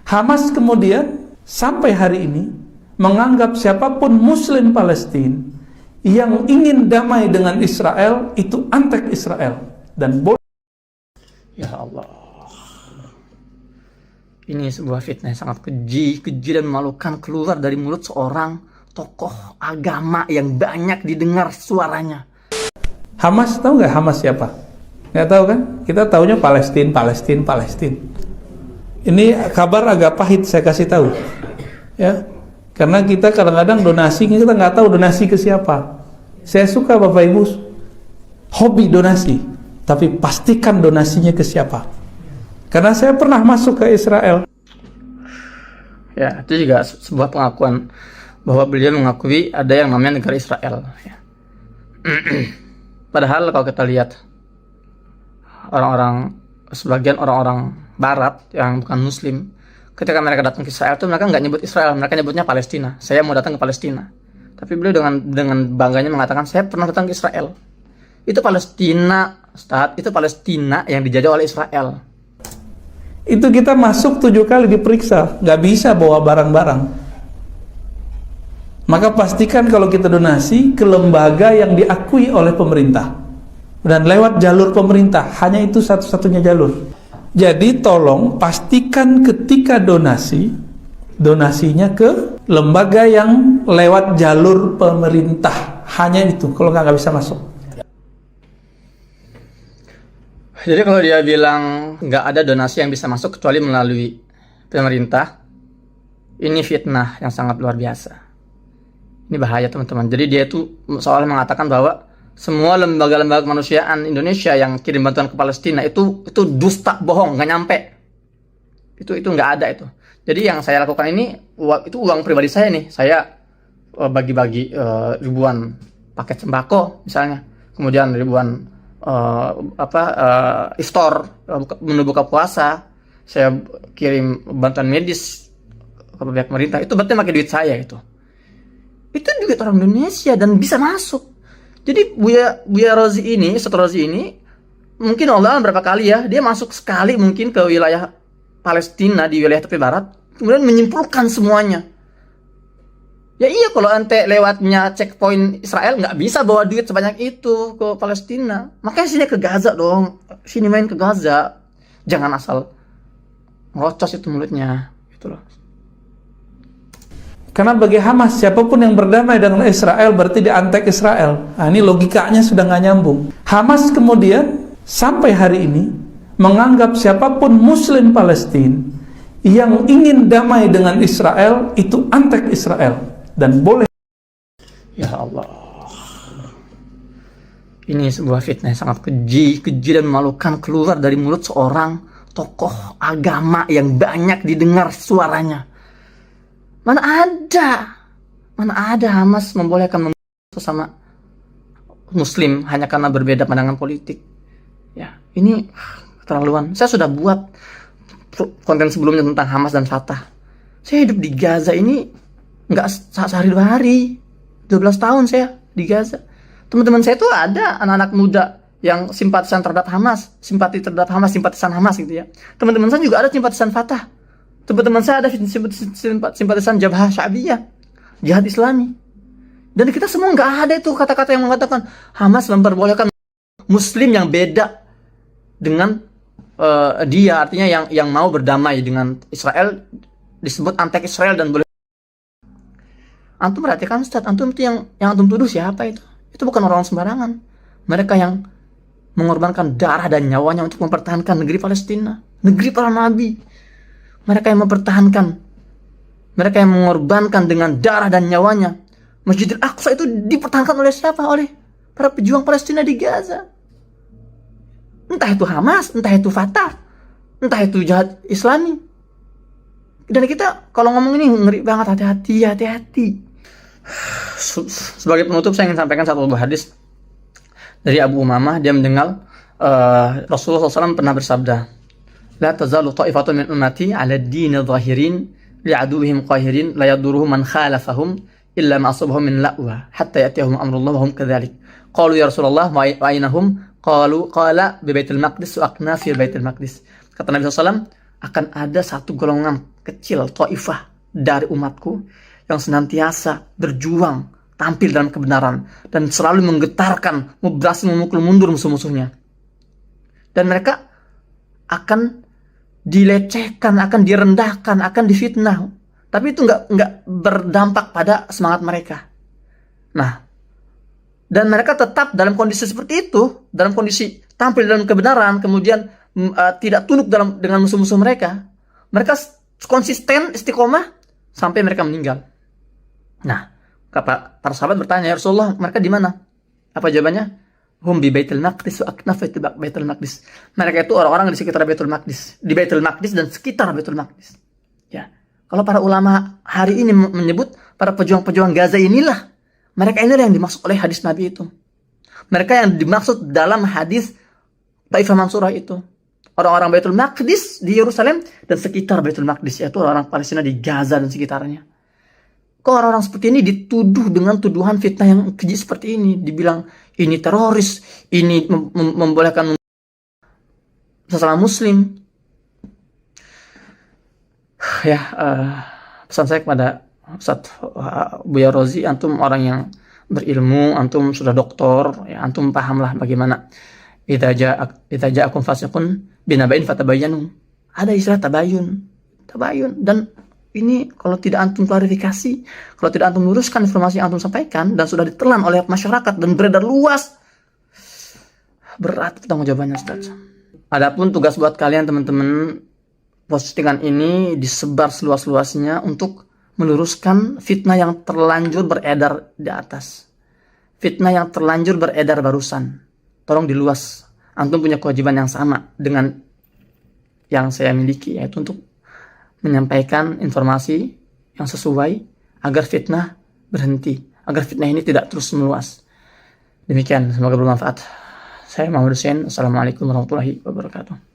Hamas kemudian sampai hari ini menganggap siapapun Muslim Palestina yang ingin damai dengan Israel itu antek Israel dan boleh. Ya Allah, ini sebuah fitnah yang sangat keji dan memalukan keluar dari mulut seorang tokoh agama yang banyak didengar suaranya. Hamas, tahu nggak Hamas siapa? Nggak tahu kan? Kita taunya Palestina. Ini kabar agak pahit saya kasih tahu, ya, karena kita kadang-kadang donasi kita nggak tahu donasi ke siapa. Saya suka Bapak Ibu hobi donasi, tapi pastikan donasinya ke siapa. Karena saya pernah masuk ke Israel. Ya, itu juga sebuah pengakuan bahwa beliau mengakui ada yang namanya negara Israel. Ya. Padahal kalau kita lihat sebagian orang-orang Barat yang bukan Muslim, ketika mereka datang ke Israel itu mereka nggak nyebut Israel, mereka nyebutnya Palestina. Saya mau datang ke Palestina, tapi beliau dengan bangganya mengatakan saya pernah datang ke Israel. Itu Palestina, Ustaz, itu Palestina yang dijajah oleh Israel. Itu kita masuk 7 kali diperiksa, nggak bisa bawa barang-barang. Maka pastikan kalau kita donasi ke lembaga yang diakui oleh pemerintah dan lewat jalur pemerintah, hanya itu satu-satunya jalur. Jadi tolong pastikan ketika donasinya ke lembaga yang lewat jalur pemerintah, hanya itu. Kalau nggak bisa masuk. Jadi kalau dia bilang nggak ada donasi yang bisa masuk kecuali melalui pemerintah, ini fitnah yang sangat luar biasa. Ini bahaya teman-teman. Jadi dia itu seolah mengatakan bahwa semua lembaga-lembaga kemanusiaan Indonesia yang kirim bantuan ke Palestina itu dusta, bohong, nggak nyampe. Itu nggak ada itu. Jadi yang saya lakukan ini itu uang pribadi saya nih. Saya bagi-bagi ribuan paket sembako misalnya, kemudian ribuan iftar menu buka puasa, saya kirim bantuan medis ke pihak pemerintah. Itu berarti pakai duit saya itu duit orang Indonesia dan bisa masuk. Jadi Buya Rozi ini, Ustaz Rozi ini mungkin Allah berapa kali ya, dia masuk sekali mungkin ke wilayah Palestina di wilayah tepi barat, kemudian menyimpulkan semuanya. Ya iya, kalau ente lewatnya checkpoint Israel nggak bisa bawa duit sebanyak itu ke Palestina. Makanya sini ke Gaza dong, sini main ke Gaza. Jangan asal ngerocos itu mulutnya, gitu loh. Karena bagi Hamas, siapapun yang berdamai dengan Israel berarti diantek Israel. Nah, ini logikanya sudah nggak nyambung. Hamas kemudian sampai hari ini menganggap siapapun Muslim Palestina yang ingin damai dengan Israel itu antek Israel dan boleh. Ya Allah, ini sebuah fitnah yang sangat keji dan memalukan keluar dari mulut seorang tokoh agama yang banyak didengar suaranya. Mana ada Hamas membolehkan sesama Muslim hanya karena berbeda pandangan politik. Ya, ini keterlaluan. Saya sudah buat konten sebelumnya tentang Hamas dan Fatah. Saya hidup di Gaza ini nggak sehari 2 hari. 12 tahun saya di Gaza. Teman-teman saya tuh ada anak-anak muda yang simpatisan terhadap Hamas, simpatisan Hamas gitu ya. Teman-teman saya juga ada simpatisan Fatah. Teman-teman saya ada simpatisan Jabhah Sya'biyah, Jihad Islami. Dan kita semua nggak ada itu kata-kata yang mengatakan Hamas memperbolehkan Muslim yang beda dengan dia, artinya yang mau berdamai dengan Israel disebut antek Israel dan boleh. Antum perhatikan Ustaz, antum itu yang antum tuduh siapa itu? Itu bukan orang sembarangan. Mereka yang mengorbankan darah dan nyawanya untuk mempertahankan negeri Palestina, negeri para nabi. Mereka yang mempertahankan, mereka yang mengorbankan dengan darah dan nyawanya. Masjidil Aqsa itu dipertahankan oleh siapa? Oleh para pejuang Palestina di Gaza. Entah itu Hamas, entah itu Fatah, entah itu Jihad Islami. Dan kita kalau ngomong ini ngeri banget, hati-hati. Sebagai penutup saya ingin sampaikan satu hadis dari Abu Umamah. Dia mendengar Rasulullah SAW pernah bersabda, La tazalu ta'ifatun min ummati 'ala ad-din zahirin li'aduwwihim qahirin la yadurruhum man khalafahum illa ma asabahum min la'wa hatta ya'tiyahum amrullah wa hum kadzalik. Qalu ya Rasulullah wa aynahum? Qala bi Baitul Maqdis wa aqna fi Baitul Maqdis. Kata Nabi SAW, akan ada satu golongan kecil, taifah dari umatku yang senantiasa berjuang tampil dalam kebenaran dan selalu menggetarkan, berhasil memukul mundur musuh-musuhnya. Dan mereka akan dilecehkan, akan direndahkan, akan difitnah. Tapi itu nggak berdampak pada semangat mereka. Nah, dan mereka tetap dalam kondisi seperti itu, dalam kondisi tampil dalam kebenaran, kemudian tidak tunduk dengan musuh-musuh mereka. Mereka konsisten, istiqomah sampai mereka meninggal. Nah, para sahabat bertanya, ya Rasulullah, mereka di mana? Apa jawabannya? Hum bi Baitul Maqdis wa aknaf Baitul Maqdis. Mereka itu orang-orang di sekitar Baitul Maqdis, di Baitul Maqdis dan sekitar Baitul Maqdis. Ya. Kalau para ulama hari ini menyebut para pejuang-pejuang Gaza inilah, mereka inilah yang dimaksud oleh hadis Nabi itu. Mereka yang dimaksud dalam hadis Taifah Mansurah itu. Orang-orang Baitul Maqdis di Yerusalem dan sekitar Baitul Maqdis, yaitu orang Palestina di Gaza dan sekitarnya. Kok orang-orang seperti ini dituduh dengan tuduhan fitnah yang keji seperti ini? Dibilang ini teroris, ini membolehkan sesama muslim. Ya, pesan saya kepada Ustaz Buya Rozi, antum orang yang berilmu, antum sudah doktor, ya, antum pahamlah bagaimana idza ja'akum fasiqun binaba'in fatabayyanu. Ada istilah tabayun, dan ini kalau tidak antum klarifikasi, kalau tidak antum luruskan informasi yang antum sampaikan dan sudah ditelan oleh masyarakat dan beredar luas, berat pertanggungjawabannya, Ustaz. Adapun tugas buat kalian teman-teman, postingan ini disebar seluas-luasnya untuk meluruskan fitnah yang terlanjur beredar di atas. Fitnah yang terlanjur beredar barusan. Tolong diluas. Antum punya kewajiban yang sama dengan yang saya miliki, yaitu untuk menyampaikan informasi yang sesuai agar fitnah berhenti, agar fitnah ini tidak terus meluas. Demikian, semoga bermanfaat. Saya Muhammad Hussein. Assalamualaikum warahmatullahi wabarakatuh.